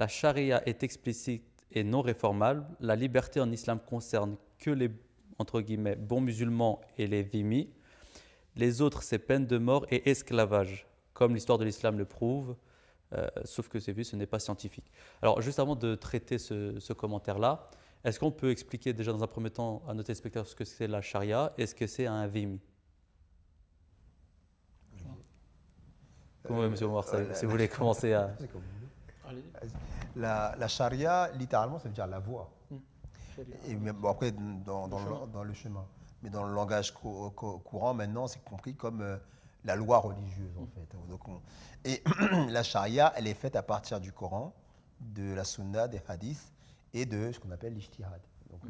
la charia est explicite et non réformable. La liberté en islam concerne que les entre guillemets bons musulmans et les dhimmis. Les autres, c'est peine de mort et esclavage, comme l'histoire de l'islam le prouve, sauf que c'est vu, ce n'est pas scientifique. Alors, juste avant de traiter ce commentaire-là, est-ce qu'on peut expliquer déjà dans un premier temps à nos téléspectateurs ce que c'est la charia et ce que c'est un dhimmi? Oui, monsieur Omar, si vous voulez commencer à... La charia, littéralement, ça veut dire la voie. Et bon, après, dans le chemin. Mais dans le langage courant, maintenant, c'est compris comme la loi religieuse, en fait. Donc, et la charia, elle est faite à partir du Coran, de la sunna, des hadiths et de ce qu'on appelle l'ijtihad. Donc,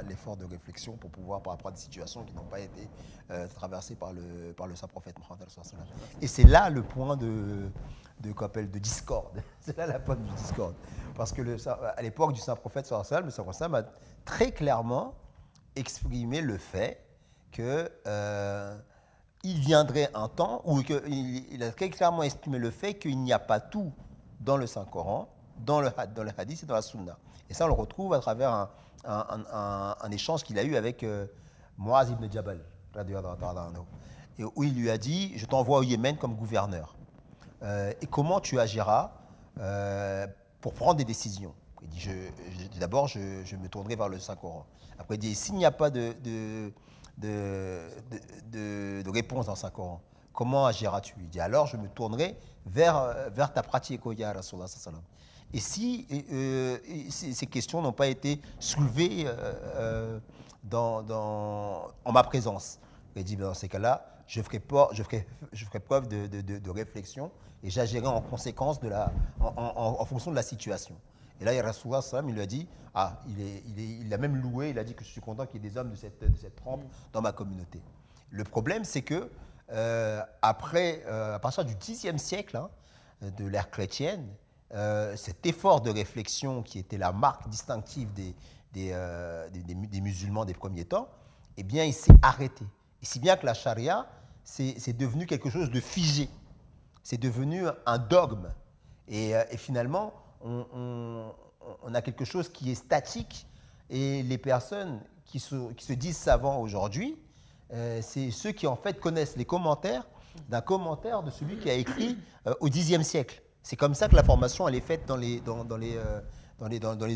l'effort de réflexion pour pouvoir, par rapport à des situations qui n'ont pas été traversées par le Saint-Prophète Mohammed. Et c'est là le point de discorde. C'est là la pointe du discorde. Parce que à l'époque du Saint-Prophète, le Saint-Prophète a très clairement exprimé le fait qu'il viendrait un temps où il a très clairement exprimé le fait qu'il n'y a pas tout dans le Saint-Coran, dans le hadith et dans la sunna. Et ça, on le retrouve à travers un échange qu'il a eu avec Muaz ibn Jabal, et où il lui a dit « Je t'envoie au Yémen comme gouverneur. Et comment tu agiras pour prendre des décisions ?» Il dit d'abord, je me tournerai vers le Saint-Coran. Après, il dit s'il n'y a pas de réponse dans le Saint-Coran, comment agiras-tu? Il dit alors, je me tournerai vers ta pratique, ya Rasulallah. Et si ces questions n'ont pas été soulevées en ma présence, il dit dans ces cas-là, je ferai preuve de réflexion et j'agirai en conséquence en fonction de la situation. Et là, Rasulullah sallam, il lui a dit, il a même loué, il a dit que je suis content qu'il y ait des hommes de cette trempe dans ma communauté. Le problème, c'est que à partir du Xe siècle, de l'ère chrétienne, cet effort de réflexion qui était la marque distinctive des musulmans des premiers temps, eh bien, il s'est arrêté. Et si bien que la charia, c'est devenu quelque chose de figé. C'est devenu un dogme. Et finalement, on a quelque chose qui est statique. Et les personnes qui se disent savants aujourd'hui, c'est ceux qui en fait connaissent les commentaires d'un commentaire de celui qui a écrit au Xe siècle. C'est comme ça que la formation elle est faite dans les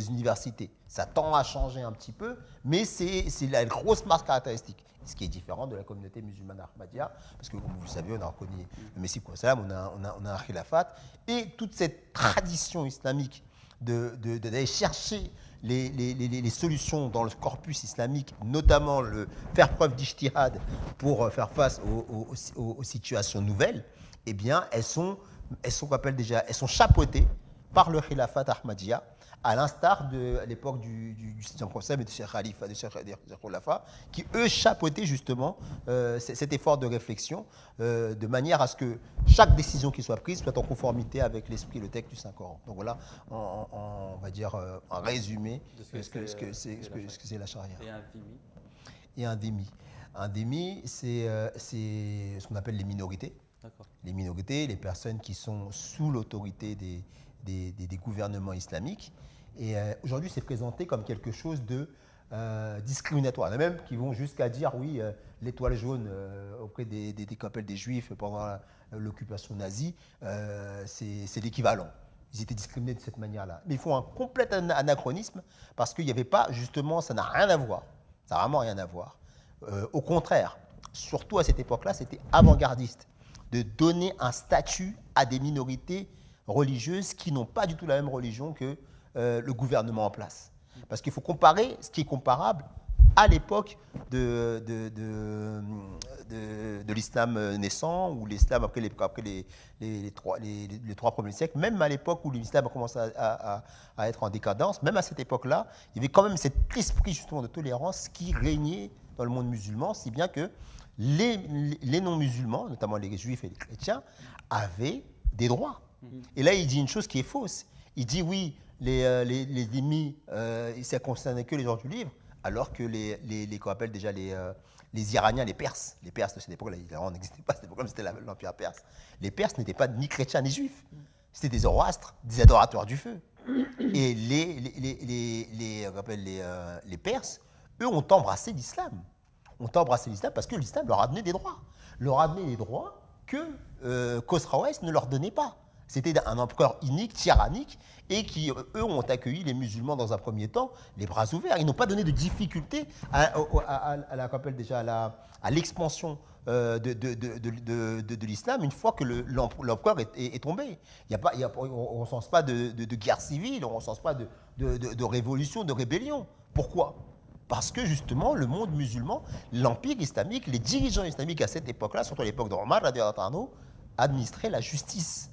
universités. Ça tend à changer un petit peu, mais c'est la grosse marque caractéristique. Ce qui est différent de la communauté musulmane Ahmadiyya, parce que comme vous le savez, on a reconnu le Messie, on a un khilafat, et toute cette tradition islamique d'aller chercher les solutions dans le corpus islamique, notamment faire preuve d'ijtihad pour faire face aux situations nouvelles, eh bien, elles sont chapeautées par le khilafat Ahmadiyya, à l'instar de l'époque du Saint Prophète et de Cheikh Khalifa, de Cheikh Khulafa, qui eux chapeautaient justement cet effort de réflexion de manière à ce que chaque décision qui soit prise soit en conformité avec l'esprit et le texte du Saint-Coran. Donc voilà, on va dire en résumé ce que c'est la charia. Et un dhimmi? Un dhimmi, c'est ce qu'on appelle les minorités. Les minorités, les personnes qui sont sous l'autorité des gouvernements islamiques. Et aujourd'hui, c'est présenté comme quelque chose de discriminatoire. Il y en a même qui vont jusqu'à dire, oui, l'étoile jaune auprès des juifs pendant l'occupation nazie, c'est l'équivalent. Ils étaient discriminés de cette manière-là. Mais ils font un complet anachronisme parce qu'il n'y avait pas, justement, ça n'a rien à voir. Ça n'a vraiment rien à voir. Au contraire, surtout à cette époque-là, c'était avant-gardiste de donner un statut à des minorités religieuses qui n'ont pas du tout la même religion que le gouvernement en place. Parce qu'il faut comparer ce qui est comparable à l'époque de l'islam naissant, ou l'islam après les trois premiers siècles, même à l'époque où l'islam a commencé à être en décadence, même à cette époque-là, il y avait quand même cet esprit justement de tolérance qui régnait dans le monde musulman, si bien que les non-musulmans, notamment les juifs et les chrétiens, avaient des droits. Et là, il dit une chose qui est fausse. Il dit oui, les dhimmis, ça ne concernait que les gens du livre, alors que qu'on appelle déjà les Iraniens, les Perses de cette époque-là, on n'existait pas à cette époque-là, c'était l'Empire perse. Les Perses n'étaient pas ni chrétiens ni juifs. C'était des zoroastres, des adorateurs du feu. Et les Perses, eux, ont embrassé l'islam. Ont embrassé l'islam parce que l'islam leur a donné des droits. Leur a donné des droits que Khosroès ne leur donnait pas. C'était un empereur inique, tyrannique, et qui, eux, ont accueilli les musulmans dans un premier temps, les bras ouverts. Ils n'ont pas donné de difficulté à l'expansion de l'islam une fois que l'empereur est tombé. On ne sens pas de guerre civile, on ne sens pas de révolution, de rébellion. Pourquoi ? Parce que justement, le monde musulman, l'empire islamique, les dirigeants islamiques à cette époque-là, surtout à l'époque d'Omar, administraient la justice.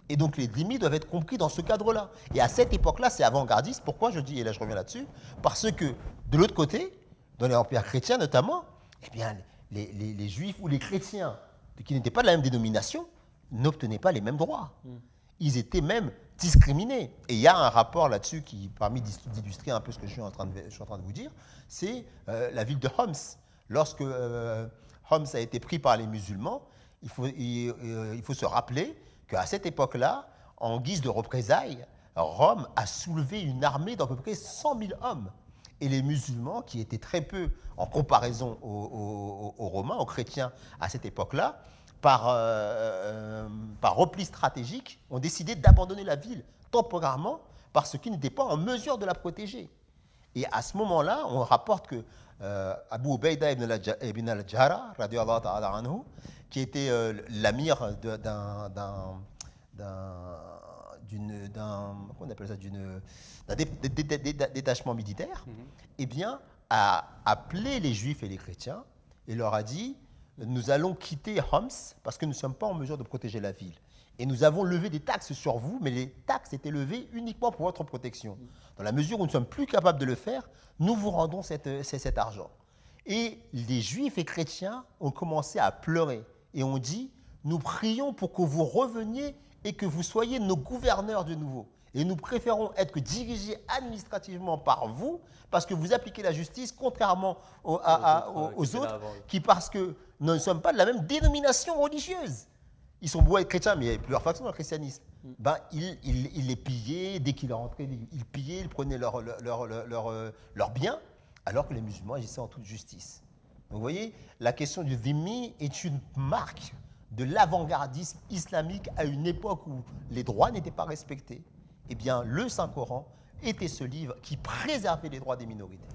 Et donc les dhimmis doivent être compris dans ce cadre-là. Et à cette époque-là, c'est avant-gardiste. Pourquoi je dis, et là je reviens là-dessus, parce que de l'autre côté, dans les empires chrétiens notamment, eh bien, les juifs ou les chrétiens qui n'étaient pas de la même dénomination n'obtenaient pas les mêmes droits. Ils étaient même discriminés. Et il y a un rapport là-dessus qui permet d'illustrer un peu ce que je suis en train de vous dire, c'est la ville de Homs. Lorsque Homs a été pris par les musulmans, il faut se rappeler qu'à cette époque-là, en guise de représailles, Rome a soulevé une armée d'à peu près 100 000 hommes. Et les musulmans, qui étaient très peu en comparaison aux Romains, aux chrétiens à cette époque-là, par repli stratégique, ont décidé d'abandonner la ville temporairement parce qu'ils n'étaient pas en mesure de la protéger. Et à ce moment-là, on rapporte que Abu Ubaïda ibn al-Jarrah, radiallahu ta'ala anhu, qui était l'amir d'un détachement militaire, eh bien, a appelé les Juifs et les chrétiens et leur a dit « Nous allons quitter Homs parce que nous ne sommes pas en mesure de protéger la ville. Et nous avons levé des taxes sur vous, mais les taxes étaient levées uniquement pour votre protection. Dans la mesure où nous ne sommes plus capables de le faire, nous vous rendons cet argent. » Et les Juifs et chrétiens ont commencé à pleurer et ont dit « Nous prions pour que vous reveniez et que vous soyez nos gouverneurs de nouveau. Et nous préférons être dirigés administrativement par vous parce que vous appliquez la justice contrairement aux autres qui, parce que nous ne sommes pas de la même dénomination religieuse. Ils sont beaux être chrétiens, mais il y avait plusieurs factions dans le christianisme. Ben, ils les pillaient, dès qu'ils rentraient, ils pillaient, ils prenaient leurs biens, alors que les musulmans agissaient en toute justice. Donc vous voyez, la question du dhimmi est une marque de l'avant-gardisme islamique à une époque où les droits n'étaient pas respectés. Eh bien, le Saint-Coran était ce livre qui préservait les droits des minorités.